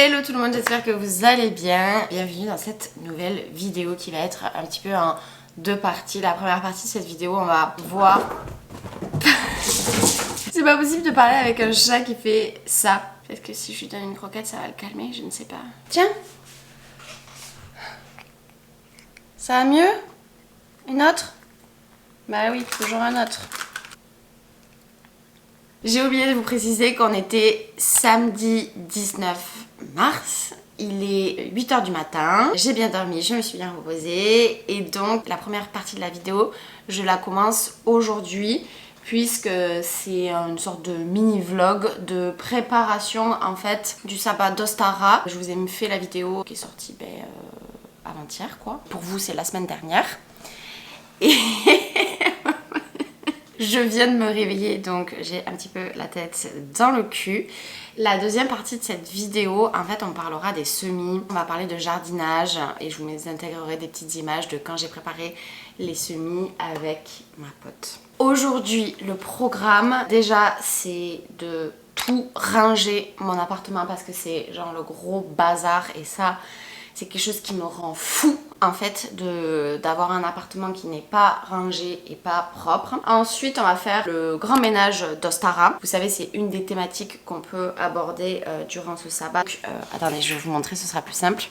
Hello tout le monde, j'espère que vous allez bien. Bienvenue dans cette nouvelle vidéo qui va être un petit peu en deux parties. La première partie de cette vidéo, on va voir... C'est pas possible de parler avec un chat qui fait ça. Peut-être que si je lui donne une croquette, ça va le calmer, je ne sais pas. Tiens. Ça va mieux? Une autre? Bah oui, toujours un autre. J'ai oublié de vous préciser qu'on était samedi 19 mars. Il est 8 h du matin. J'ai bien dormi, je me suis bien reposée. Et donc, la première partie de la vidéo, je la commence aujourd'hui. Puisque c'est une sorte de mini-vlog de préparation en fait du sabbat d'Ostara. Je vous ai fait la vidéo qui est sortie avant-hier quoi. Pour vous, c'est la semaine dernière. Et... Je viens de me réveiller, donc j'ai un petit peu la tête dans le cul. La deuxième partie de cette vidéo, en fait, on parlera des semis. On va parler de jardinage et je vous intégrerai des petites images de quand j'ai préparé les semis avec ma pote. Aujourd'hui, le programme, déjà, c'est de tout ranger mon appartement parce que c'est genre le gros bazar et ça... C'est quelque chose qui me rend fou en fait d'avoir un appartement qui n'est pas rangé et pas propre. Ensuite on va faire le grand ménage d'Ostara. Vous savez c'est une des thématiques qu'on peut aborder durant ce sabbat. Attendez je vais vous montrer, ce sera plus simple.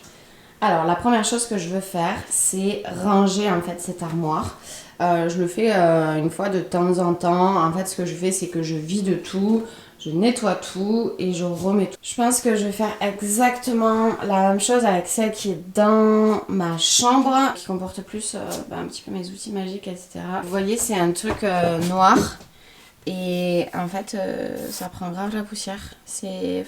Alors la première chose que je veux faire c'est ranger en fait cette armoire. Je le fais une fois de temps en temps. En fait ce que je fais c'est que je vide tout. Je nettoie tout et je remets tout. Je pense que je vais faire exactement la même chose avec celle qui est dans ma chambre, qui comporte plus un petit peu mes outils magiques, etc. Vous voyez, c'est un truc noir. Et en fait, ça prend grave la poussière.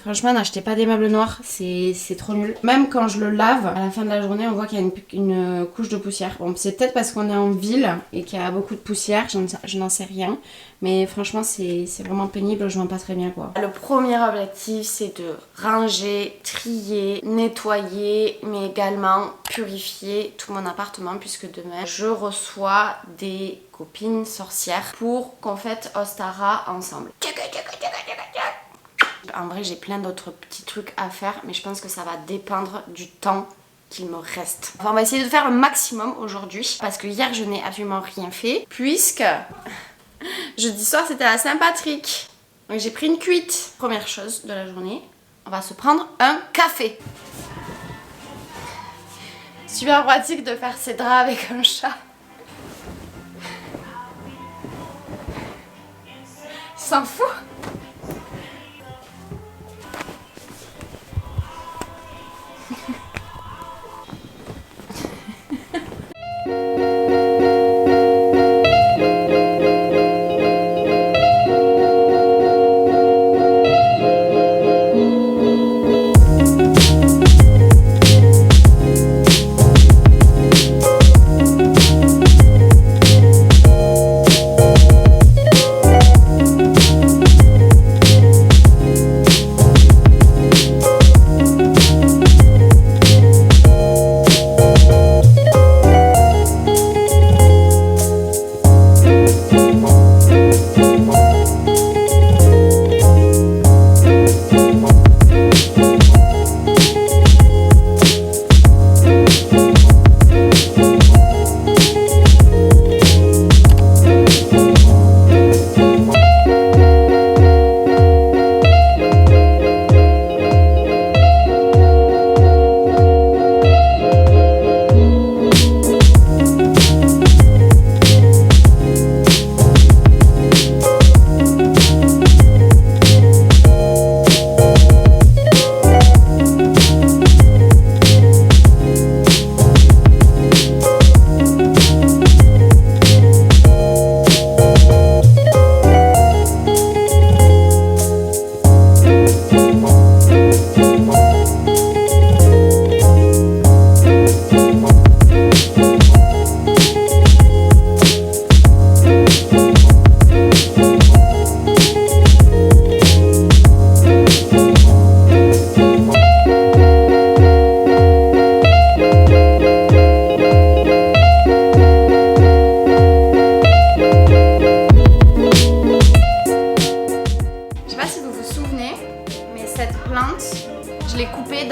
Franchement, n'achetez pas des meubles noirs, c'est trop nul. Même quand je le lave, à la fin de la journée, on voit qu'il y a une couche de poussière. Bon, c'est peut-être parce qu'on est en ville et qu'il y a beaucoup de poussière, je n'en sais rien. Mais franchement, c'est vraiment pénible, je m'en passerai bien quoi. Le premier objectif, c'est de ranger, trier, nettoyer, mais également purifier tout mon appartement puisque demain, je reçois des copines sorcières pour qu'on fête Ostara ensemble. En vrai, j'ai plein d'autres petits trucs à faire, mais je pense que ça va dépendre du temps qu'il me reste. Enfin, on va essayer de faire le maximum aujourd'hui parce que hier, je n'ai absolument rien fait puisque... Jeudi soir c'était la Saint-Patrick. Donc j'ai pris une cuite. Première chose de la journée, on va se prendre un café. Super pratique de faire ses draps avec un chat. S'en fout.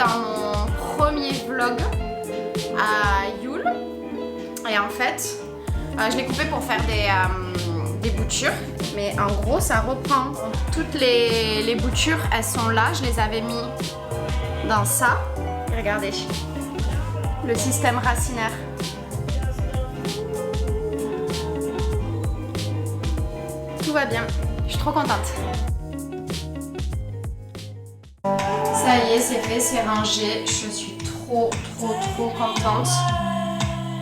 dans mon premier vlog à Yule. Et en fait, je l'ai coupé pour faire des boutures. Mais en gros, ça reprend. Toutes les boutures, elles sont là. Je les avais mis dans ça. Regardez. Le système racinaire. Tout va bien. Je suis trop contente. Ça y est, c'est fait, c'est rangé. Je suis trop contente.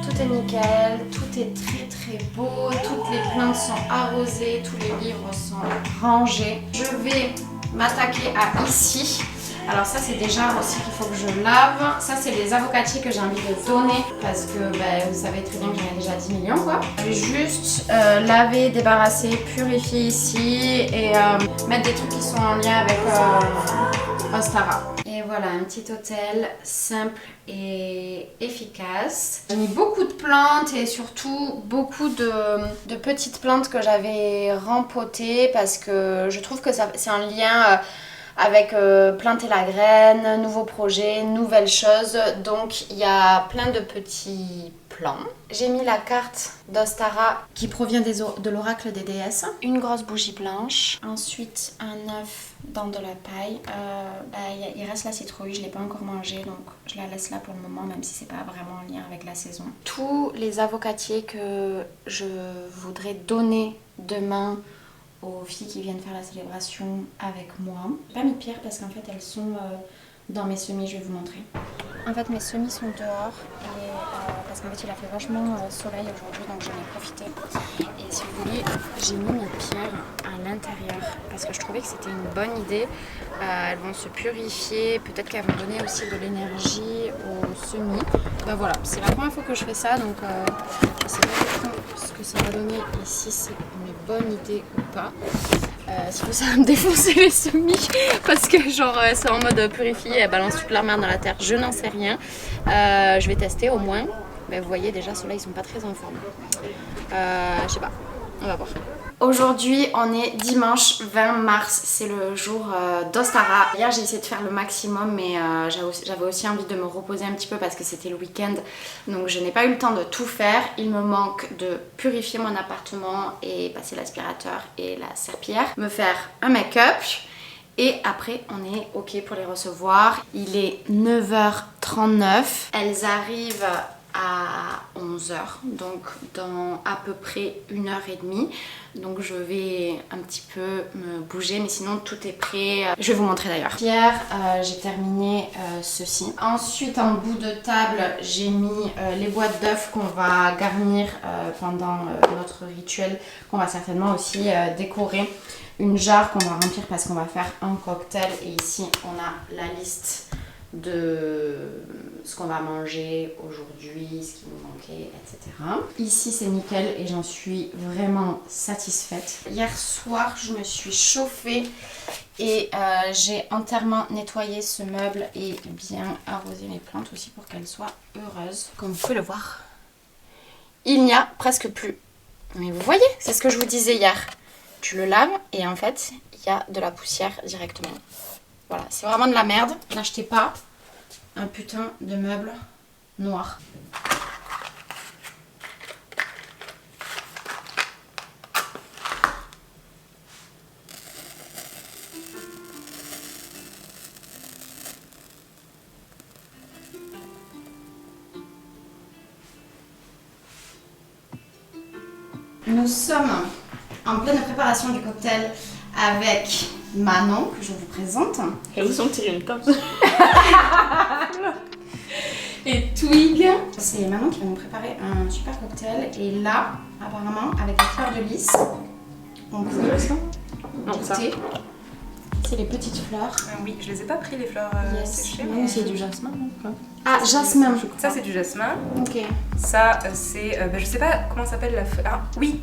Tout est nickel, tout est très beau. Toutes les plantes sont arrosées, tous les livres sont rangés. Je vais m'attaquer à ici. Alors ça c'est déjà aussi qu'il faut que je lave. Ça c'est les avocatiers que j'ai envie de donner parce que vous savez très bien que j'en ai déjà 10 millions quoi. Je vais juste laver, débarrasser, purifier ici et mettre des trucs qui sont en lien avec Ostara. Et voilà, un petit hôtel simple et efficace. J'ai mis beaucoup de plantes et surtout beaucoup de petites plantes que j'avais rempotées parce que je trouve que c'est un lien avec planter la graine, nouveaux projets, nouvelles choses. Donc il y a plein de petits plans. J'ai mis la carte d'Ostara qui provient de l'oracle des déesses. Une grosse bougie blanche. Ensuite un œuf dans de la paille. Il reste la citrouille, je ne l'ai pas encore mangée donc je la laisse là pour le moment même si c'est pas vraiment en lien avec la saison. Tous les avocatiers que je voudrais donner demain aux filles qui viennent faire la célébration avec moi. J'ai pas mis de pierre parce qu'en fait elles sont dans mes semis, je vais vous montrer. En fait mes semis sont dehors et parce qu'en fait il a fait vachement soleil aujourd'hui donc j'en ai profité. Et si vous voulez, j'ai mis mes pierres à l'intérieur parce que je trouvais que c'était une bonne idée. Elles vont se purifier, peut-être qu'elles vont donner aussi de l'énergie aux semis. Voilà, c'est la première fois que je fais ça donc je sais pas trop ce que ça va donner et si c'est une bonne idée ou pas. Sinon ça va me défoncer les semis parce que genre c'est en mode purifier, elles balancent toute leur merde dans la terre, je n'en sais rien. Je vais tester au moins. Vous voyez déjà ceux-là ils sont pas très en forme. Je sais pas, on va voir. Aujourd'hui on est dimanche 20 mars, c'est le jour d'Ostara. Hier j'ai essayé de faire le maximum mais j'avais aussi envie de me reposer un petit peu parce que c'était le week-end. Donc je n'ai pas eu le temps de tout faire. Il me manque de purifier mon appartement et passer l'aspirateur et la serpillière. Me faire un make-up. Et après on est ok pour les recevoir. Il est 9h39. Elles arrivent à 11h, donc dans à peu près 1h30. Donc je vais un petit peu me bouger, mais sinon tout est prêt. Je vais vous montrer d'ailleurs. Hier, j'ai terminé ceci. Ensuite, en bout de table, j'ai mis les boîtes d'œufs qu'on va garnir pendant notre rituel, qu'on va certainement aussi décorer. Une jarre qu'on va remplir parce qu'on va faire un cocktail. Et ici, on a la liste de ce qu'on va manger aujourd'hui, ce qui nous manquait, etc. Ici c'est nickel et j'en suis vraiment satisfaite. Hier soir je me suis chauffée et j'ai entièrement nettoyé ce meuble et bien arrosé mes plantes aussi pour qu'elles soient heureuses. Comme vous pouvez le voir, il n'y a presque plus. Mais vous voyez, c'est ce que je vous disais hier. Tu le laves et en fait il y a de la poussière directement. Voilà, c'est vraiment de la merde. N'achetez pas un putain de meuble noir. Nous sommes en pleine préparation du cocktail avec Manon, que je vous présente. Et vous ont tiré une table. Et Twig. C'est Manon qui va nous préparer un super cocktail. Et là, apparemment, avec des fleurs de lys, on peut goûter. C'est les petites fleurs. Oui, je les ai pas pris les fleurs séchées. Mais c'est du jasmin. Ah, jasmin. Ça c'est du jasmin. Ok. Ça c'est, je sais pas comment s'appelle la fleur. Ah oui,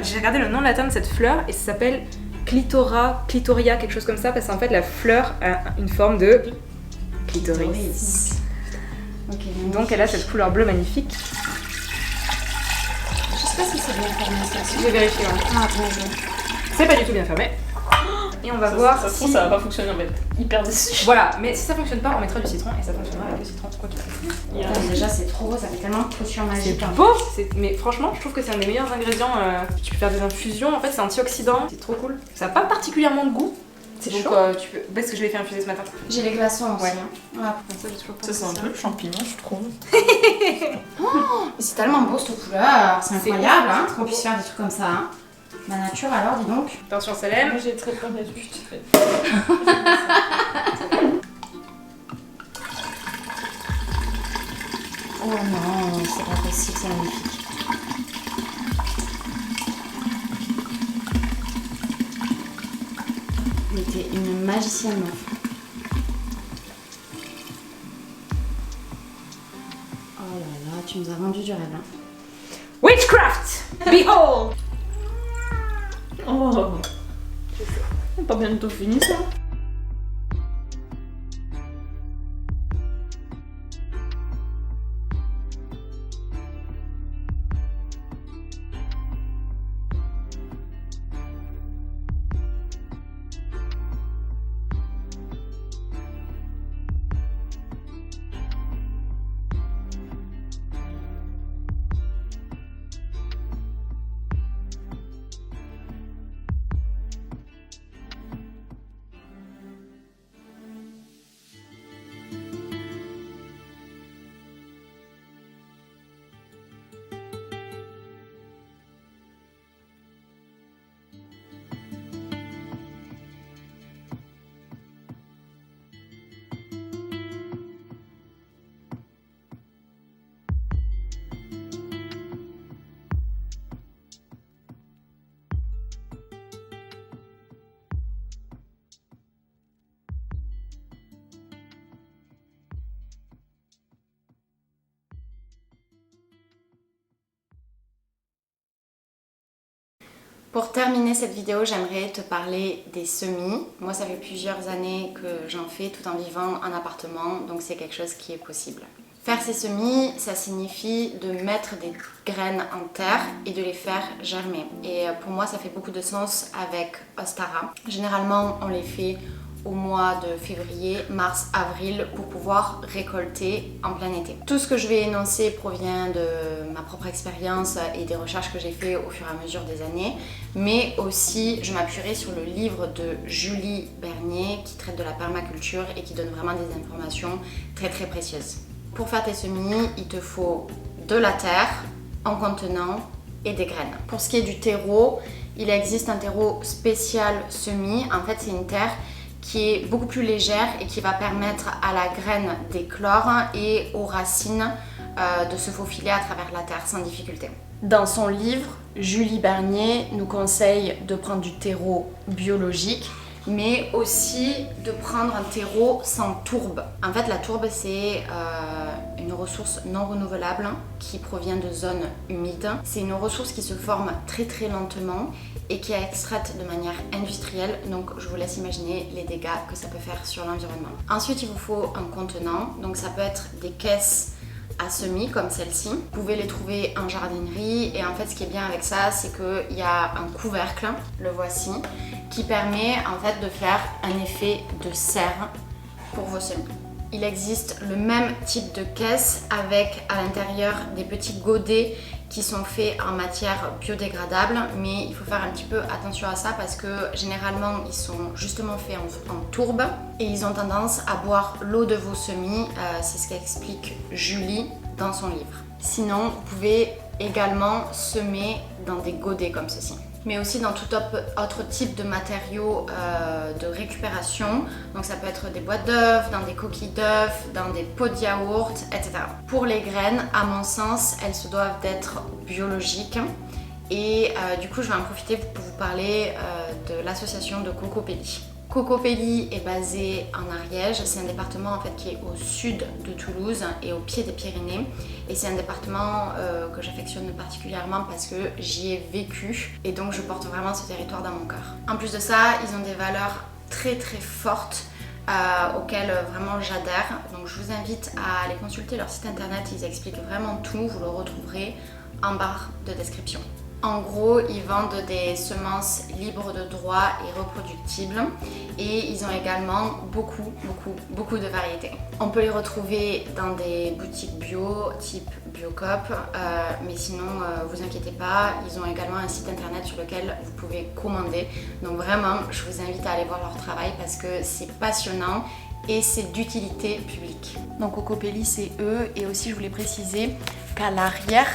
j'ai regardé le nom latin de cette fleur et ça s'appelle clitoria, quelque chose comme ça, parce qu'en fait la fleur a une forme de clitoris. Okay, donc elle a cette couleur bleue magnifique. Je sais pas si c'est bien fermé ça. Je vais vérifier. Ah, bien joué. C'est pas du tout bien fermé. Et on va voir Ça se si... trouve, ça va pas fonctionner, on va être hyper déçus. Voilà, mais si ça fonctionne pas, on mettra du citron et ça fonctionnera avec le citron, quoi qu'il arrive. Putain, déjà c'est trop beau, ça fait tellement potion magique. C'est beau, mais franchement, je trouve que c'est un des meilleurs ingrédients. Tu peux faire des infusions, en fait, c'est antioxydant, c'est trop cool. Ça a pas particulièrement de goût. C'est Donc chaud. tu peux... Parce que je l'ai fait infuser ce matin. J'ai les glaçons aussi. Ouais. Hein. Ouais. Ça, j'ai toujours pas Ça, c'est un fait peu le champignon, je trouve. Mais c'est tellement beau cette couleur, c'est C'est incroyable ouf, hein, c'est qu'on puisse faire des trucs comme ça. Hein. La nature alors, dis donc. Attention, Salem. Moi, j'ai très peur d'être juste fait. Oh non, c'est pas possible, c'est magnifique. Mais t'es une magicienne meuf. Oh là là, tu nous as vendu du rêve. Hein. Witchcraft! Behold! Oh, c'est pas bientôt fini ça. Pour terminer cette vidéo, j'aimerais te parler des semis. Moi, ça fait plusieurs années que j'en fais tout en vivant en appartement, donc c'est quelque chose qui est possible. Faire ces semis, ça signifie de mettre des graines en terre et de les faire germer. Et pour moi, ça fait beaucoup de sens avec Ostara. Généralement, on les fait au mois de février, mars, avril pour pouvoir récolter en plein été. Tout ce que je vais énoncer provient de ma propre expérience et des recherches que j'ai fait au fur et à mesure des années, mais aussi je m'appuierai sur le livre de Julie Bernier qui traite de la permaculture et qui donne vraiment des informations très très précieuses. Pour faire tes semis, il te faut de la terre en contenant et des graines. Pour ce qui est du terreau, il existe un terreau spécial semis. En fait, c'est une terre qui est beaucoup plus légère et qui va permettre à la graine d'éclore et aux racines de se faufiler à travers la terre sans difficulté. Dans son livre, Julie Bernier nous conseille de prendre du terreau biologique, mais aussi de prendre un terreau sans tourbe. En fait, la tourbe, c'est une ressource non renouvelable qui provient de zones humides. C'est une ressource qui se forme très très lentement et qui est extraite de manière industrielle, donc je vous laisse imaginer les dégâts que ça peut faire sur l'environnement. Ensuite, il vous faut un contenant, donc ça peut être des caisses à semis comme celle-ci. Vous pouvez les trouver en jardinerie et en fait ce qui est bien avec ça, c'est qu'il y a un couvercle, le voici, qui permet en fait de faire un effet de serre pour vos semis. Il existe le même type de caisse avec à l'intérieur des petits godets qui sont faits en matière biodégradable, mais il faut faire un petit peu attention à ça parce que généralement ils sont justement faits en tourbe et ils ont tendance à boire l'eau de vos semis, c'est ce qu'explique Julie dans son livre. Sinon, vous pouvez également semer dans des godets comme ceci, mais aussi dans tout autre type de matériaux de récupération. Donc ça peut être des boîtes d'œufs, dans des coquilles d'œufs, dans des pots de yaourt, etc. Pour les graines, à mon sens, elles se doivent d'être biologiques. Et du coup, je vais en profiter pour vous parler de l'association de Cocopelli. Cocopelli est basé en Ariège, c'est un département en fait qui est au sud de Toulouse et au pied des Pyrénées, et c'est un département que j'affectionne particulièrement parce que j'y ai vécu et donc je porte vraiment ce territoire dans mon cœur. En plus de ça, ils ont des valeurs très très fortes auxquelles vraiment j'adhère, donc je vous invite à aller consulter leur site internet, ils expliquent vraiment tout, vous le retrouverez en barre de description. En gros, ils vendent des semences libres de droit et reproductibles et ils ont également beaucoup de variétés. On peut les retrouver dans des boutiques bio type Biocoop, mais sinon vous inquiétez pas, ils ont également un site internet sur lequel vous pouvez commander. Donc vraiment, je vous invite à aller voir leur travail parce que c'est passionnant et c'est d'utilité publique. Donc Cocopelli, c'est eux, et aussi je voulais préciser qu'à l'arrière,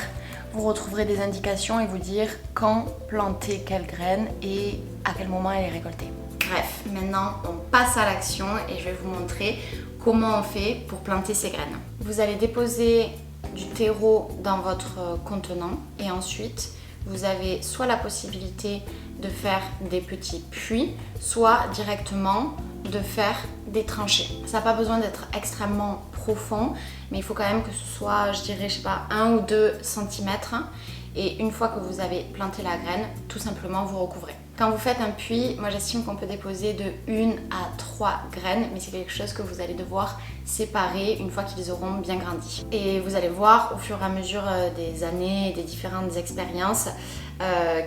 vous retrouverez des indications et vous dire quand planter quelle graine et à quel moment elle est récoltée. Bref, maintenant on passe à l'action et je vais vous montrer comment on fait pour planter ces graines. Vous allez déposer du terreau dans votre contenant et ensuite vous avez soit la possibilité de faire des petits puits, soit directement de faire des tranchées. Ça n'a pas besoin d'être extrêmement profond, mais il faut quand même que ce soit, je dirais, je sais pas, 1 ou 2 cm. Et une fois que vous avez planté la graine, tout simplement vous recouvrez. Quand vous faites un puits, moi j'estime qu'on peut déposer de 1 à 3 graines, mais c'est quelque chose que vous allez devoir séparer une fois qu'ils auront bien grandi. Et vous allez voir au fur et à mesure des années et des différentes expériences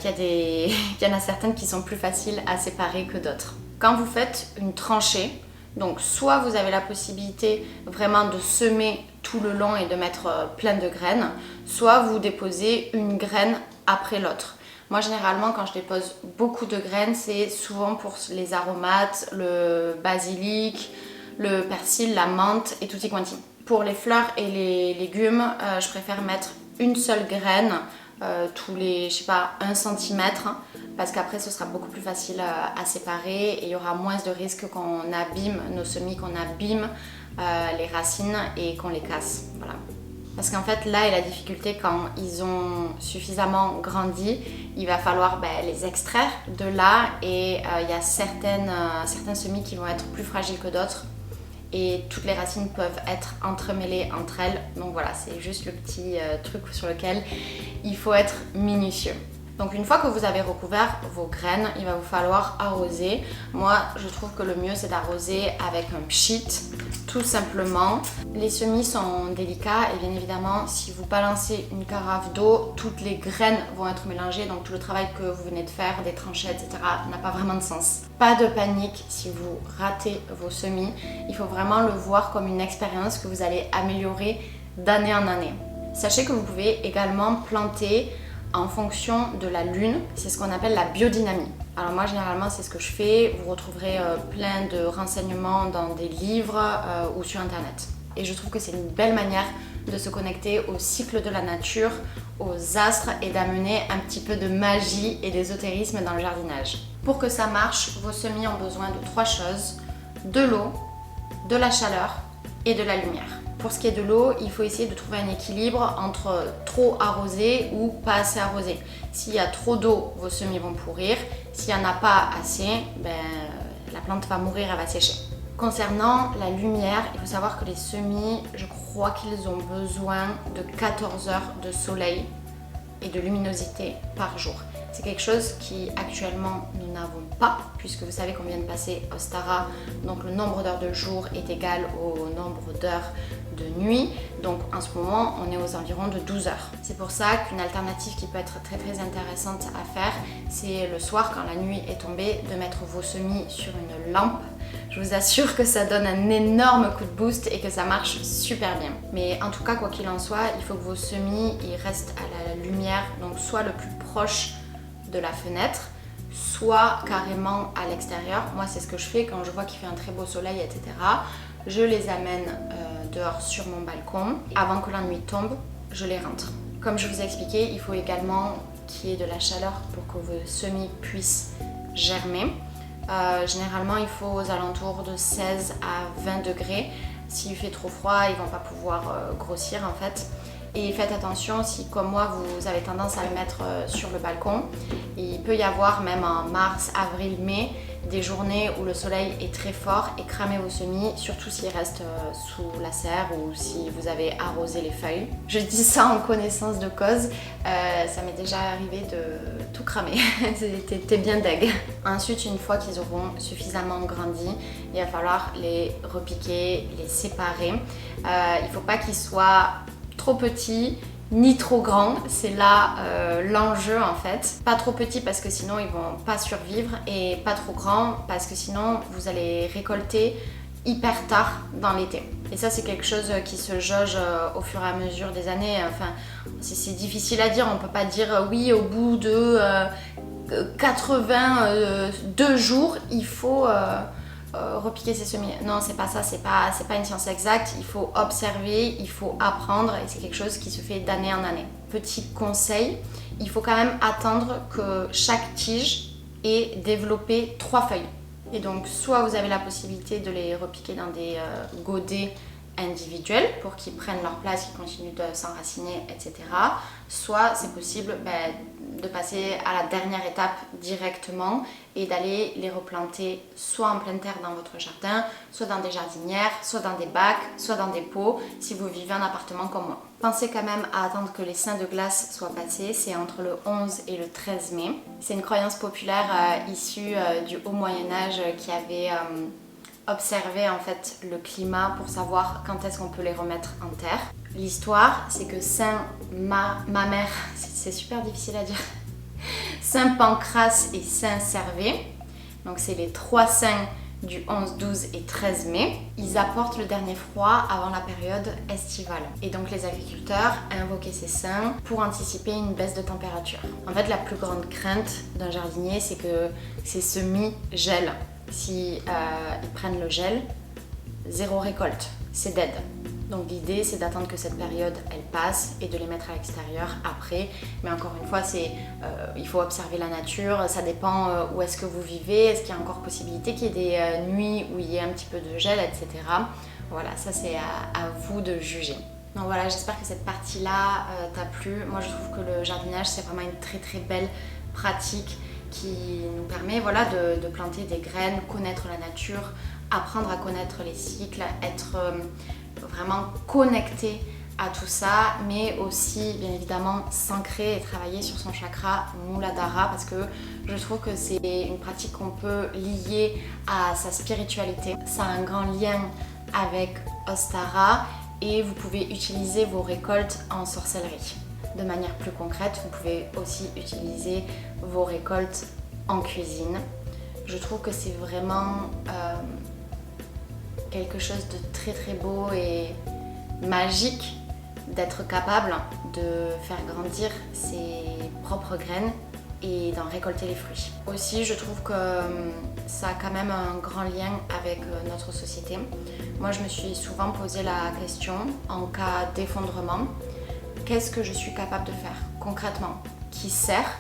qu'il y en a certaines qui sont plus faciles à séparer que d'autres. Quand vous faites une tranchée, donc soit vous avez la possibilité vraiment de semer tout le long et de mettre plein de graines, soit vous déposez une graine après l'autre. Moi généralement quand je dépose beaucoup de graines, c'est souvent pour les aromates, le basilic, le persil, la menthe et tutti quanti. Pour les fleurs et les légumes, je préfère mettre une seule graine tous les, je sais pas, 1 cm parce qu'après ce sera beaucoup plus facile à séparer et il y aura moins de risques qu'on abîme nos semis, qu'on abîme les racines et qu'on les casse. Voilà. Parce qu'en fait là est la difficulté quand ils ont suffisamment grandi, il va falloir les extraire de là et il y a certains semis qui vont être plus fragiles que d'autres. Et toutes les racines peuvent être entremêlées entre elles. Donc voilà, c'est juste le petit truc sur lequel il faut être minutieux. Donc une fois que vous avez recouvert vos graines, il va vous falloir arroser. Moi, je trouve que le mieux, c'est d'arroser avec un pchit, tout simplement. Les semis sont délicats et bien évidemment, si vous balancez une carafe d'eau, toutes les graines vont être mélangées. Donc tout le travail que vous venez de faire, des tranchées, etc., n'a pas vraiment de sens. Pas de panique si vous ratez vos semis. Il faut vraiment le voir comme une expérience que vous allez améliorer d'année en année. Sachez que vous pouvez également planter en fonction de la lune, c'est ce qu'on appelle la biodynamie. Alors moi généralement c'est ce que je fais, vous retrouverez plein de renseignements dans des livres ou sur internet. Et je trouve que c'est une belle manière de se connecter au cycle de la nature, aux astres et d'amener un petit peu de magie et d'ésotérisme dans le jardinage. Pour que ça marche, vos semis ont besoin de 3 choses, de l'eau, de la chaleur et de la lumière. Pour ce qui est de l'eau, il faut essayer de trouver un équilibre entre trop arrosé ou pas assez arrosé. S'il y a trop d'eau, vos semis vont pourrir. S'il n'y en a pas assez, la plante va mourir, elle va sécher. Concernant la lumière, il faut savoir que les semis, je crois qu'ils ont besoin de 14 heures de soleil et de luminosité par jour. C'est quelque chose qui actuellement nous n'avons pas, puisque vous savez qu'on vient de passer au Stara, donc le nombre d'heures de jour est égal au nombre d'heures de nuit. Donc en ce moment, on est aux environs de 12 heures. C'est pour ça qu'une alternative qui peut être très intéressante à faire, c'est le soir, quand la nuit est tombée, de mettre vos semis sur une lampe. Je vous assure que ça donne un énorme coup de boost et que ça marche super bien. Mais en tout cas, quoi qu'il en soit, il faut que vos semis ils restent à la lumière, donc soit le plus proche de la fenêtre, soit carrément à l'extérieur. Moi c'est ce que je fais quand je vois qu'il fait un très beau soleil, etc. Je les amène dehors sur mon balcon. Avant que la nuit tombe, je les rentre. Comme je vous ai expliqué, il faut également qu'il y ait de la chaleur pour que vos semis puissent germer. Généralement il faut aux alentours de 16 à 20 degrés. S'il fait trop froid, ils ne vont pas pouvoir grossir en fait. Et faites attention si, comme moi, vous avez tendance à le mettre sur le balcon. Il peut y avoir, même en mars, avril, mai, des journées où le soleil est très fort et cramer vos semis, surtout s'ils restent sous la serre ou si vous avez arrosé les feuilles. Je dis ça en connaissance de cause, ça m'est déjà arrivé de tout cramer, c'était bien deg. Ensuite, une fois qu'ils auront suffisamment grandi, il va falloir les repiquer, les séparer. Il ne faut pas qu'ils soient trop petits ni trop grand, c'est là l'enjeu en fait. Pas trop petit parce que sinon ils vont pas survivre et pas trop grand parce que sinon vous allez récolter hyper tard dans l'été. Et ça c'est quelque chose qui se jauge au fur et à mesure des années. Enfin, c'est difficile à dire, on peut pas dire oui au bout de 82 jours il faut repiquer ses semis. Non, c'est pas ça, c'est pas une science exacte. Il faut observer, il faut apprendre et c'est quelque chose qui se fait d'année en année. Petit conseil, il faut quand même attendre que chaque tige ait développé 3 feuilles. Et donc soit vous avez la possibilité de les repiquer dans des godets individuels pour qu'ils prennent leur place, qu'ils continuent de s'enraciner, etc. Soit c'est possible de passer à la dernière étape directement et d'aller les replanter soit en pleine terre dans votre jardin, soit dans des jardinières, soit dans des bacs, soit dans des pots si vous vivez en appartement comme moi. Pensez quand même à attendre que les seins de glace soient passés, c'est entre le 11 et le 13 mai. C'est une croyance populaire issue du haut Moyen-Âge qui avait observé en fait le climat pour savoir quand est-ce qu'on peut les remettre en terre. L'histoire, c'est que Saint Mamère, c'est super difficile à dire, Saint Pancrace et Saint Servais, donc c'est les 3 saints du 11, 12 et 13 mai, ils apportent le dernier froid avant la période estivale. Et donc les agriculteurs invoquaient ces saints pour anticiper une baisse de température. En fait, la plus grande crainte d'un jardinier, c'est que ces semis gèlent. Si ils prennent le gel, 0 récolte, c'est dead. Donc l'idée c'est d'attendre que cette période elle passe et de les mettre à l'extérieur après. Mais encore une fois, il faut observer la nature, ça dépend où est-ce que vous vivez, est-ce qu'il y a encore possibilité qu'il y ait des nuits où il y ait un petit peu de gel, etc. Voilà, ça c'est à vous de juger. Donc voilà, j'espère que cette partie-là t'a plu. Moi je trouve que le jardinage c'est vraiment une très très belle pratique qui nous permet de planter des graines, connaître la nature, apprendre à connaître les cycles, être vraiment connecté à tout ça, mais aussi bien évidemment s'ancrer et travailler sur son chakra Muladhara parce que je trouve que c'est une pratique qu'on peut lier à sa spiritualité. Ça a un grand lien avec Ostara et vous pouvez utiliser vos récoltes en sorcellerie. De manière plus concrète, vous pouvez aussi utiliser vos récoltes en cuisine. Je trouve que c'est vraiment quelque chose de très très beau et magique d'être capable de faire grandir ses propres graines et d'en récolter les fruits. Aussi, je trouve que ça a quand même un grand lien avec notre société. Moi, je me suis souvent posé la question, en cas d'effondrement, qu'est-ce que je suis capable de faire concrètement qui sert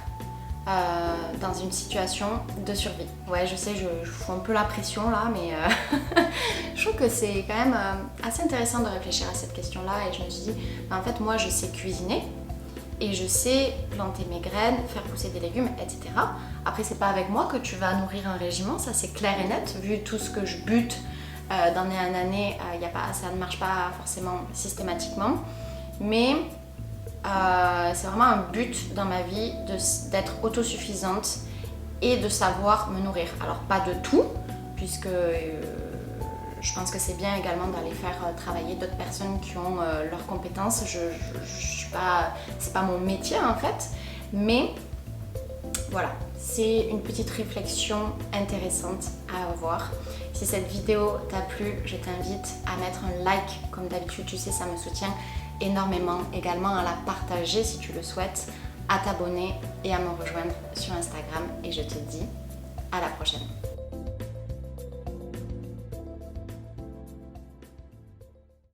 dans une situation de survie. Ouais, je sais, je fous un peu la pression là, mais je trouve que c'est quand même assez intéressant de réfléchir à cette question-là et je me suis dit, en fait, moi je sais cuisiner et je sais planter mes graines, faire pousser des légumes, etc. Après, c'est pas avec moi que tu vas nourrir un régiment, ça c'est clair et net, vu tout ce que je bute d'année en année, ça ne marche pas forcément systématiquement, mais c'est vraiment un but dans ma vie d'être autosuffisante et de savoir me nourrir. Alors pas de tout, puisque je pense que c'est bien également d'aller faire travailler d'autres personnes qui ont leurs compétences. C'est pas mon métier en fait, mais voilà, c'est une petite réflexion intéressante à avoir. Si cette vidéo t'a plu, je t'invite à mettre un like, comme d'habitude, tu sais, ça me soutient énormément, également à la partager si tu le souhaites, à t'abonner et à me rejoindre sur Instagram et je te dis à la prochaine.